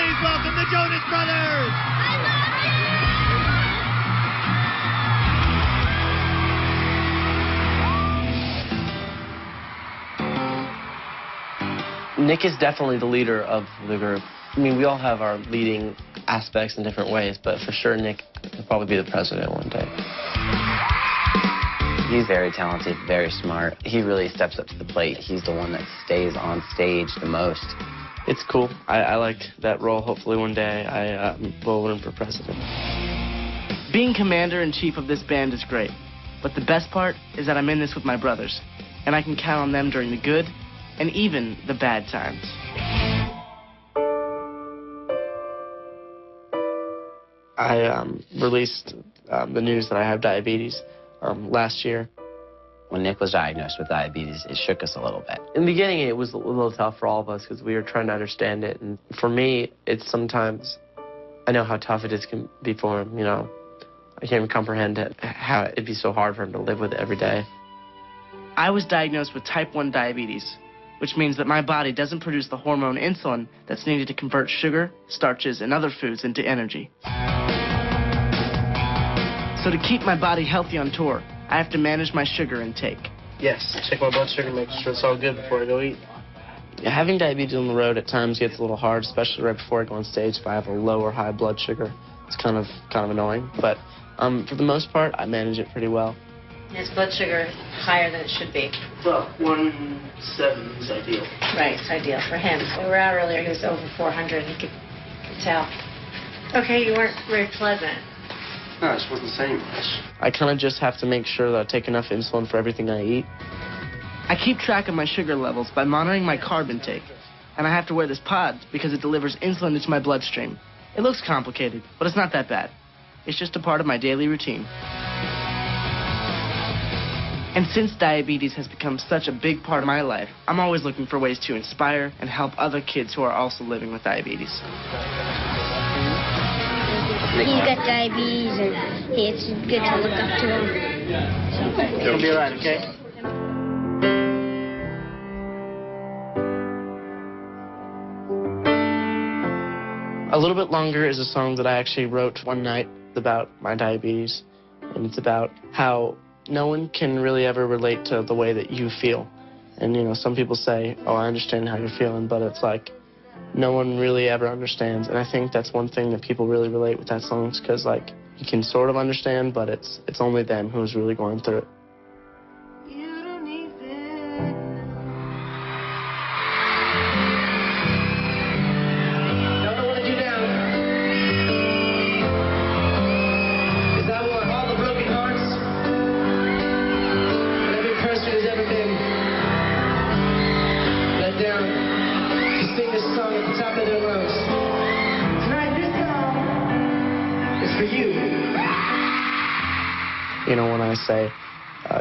Please welcome the Jonas Brothers! Nick is definitely the leader of the group. I mean, we all have our leading aspects in different ways, but for sure Nick will probably be the president one day. He's very talented, very smart. He really steps up to the plate. He's the one that stays on stage the most. It's cool. I like that role. Hopefully one day I will run for president. Being commander-in-chief of this band is great, but the best part is that I'm in this with my brothers, and I can count on them during the good and even the bad times. I released the news that I have diabetes last year. When Nick was diagnosed with diabetes, it shook us a little bit. In the beginning, it was a little tough for all of us because we were trying to understand it. And for me, it's sometimes, I know how tough it is can be for him, you know. I can't even comprehend it, how it'd be so hard for him to live with it every day. I was diagnosed with type 1 diabetes, which means that my body doesn't produce the hormone insulin that's needed to convert sugar, starches, and other foods into energy. So to keep my body healthy on tour, I have to manage my sugar intake. Yes, check my blood sugar, make sure it's all good before I go eat. Yeah, having diabetes on the road at times gets a little hard, especially right before I go on stage. If I have a low or high blood sugar, it's kind of annoying. But for the most part, I manage it pretty well. His blood sugar is higher than it should be. Well, 170 is ideal. Right, it's ideal for him. We were out earlier, he was over 400, he could tell. Okay, you weren't very pleasant. No, I just wasn't saying much. I kind of just have to make sure that I take enough insulin for everything I eat. I keep track of my sugar levels by monitoring my carb intake, and I have to wear this pod because it delivers insulin into my bloodstream. It looks complicated, but it's not that bad. It's just a part of my daily routine. And since diabetes has become such a big part of my life, I'm always looking for ways to inspire and help other kids who are also living with diabetes. He's got diabetes, and it's good to look up to him. It'll be all right, okay? A Little Bit Longer is a song that I actually wrote one night about my diabetes, and it's about how no one can really ever relate to the way that you feel. And, you know, some people say, oh, I understand how you're feeling, but it's like no one really ever understands. And I think that's one thing that people really relate with that song, because, like, you can sort of understand, but it's only them who's really going through it. You know, when I say,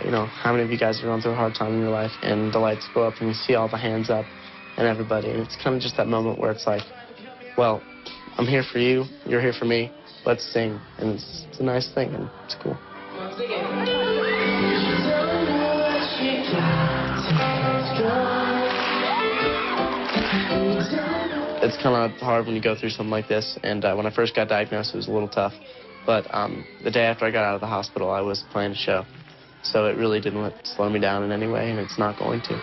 you know, how many of you guys are going through a hard time in your life, and the lights go up and you see all the hands up and everybody, and it's kind of just that moment where it's like, well, I'm here for you, you're here for me, let's sing. And it's a nice thing, and it's cool. It's kind of hard when you go through something like this, and when I first got diagnosed, it was a little tough. But the day after I got out of the hospital, I was playing a show. So it really didn't slow me down in any way, and it's not going to.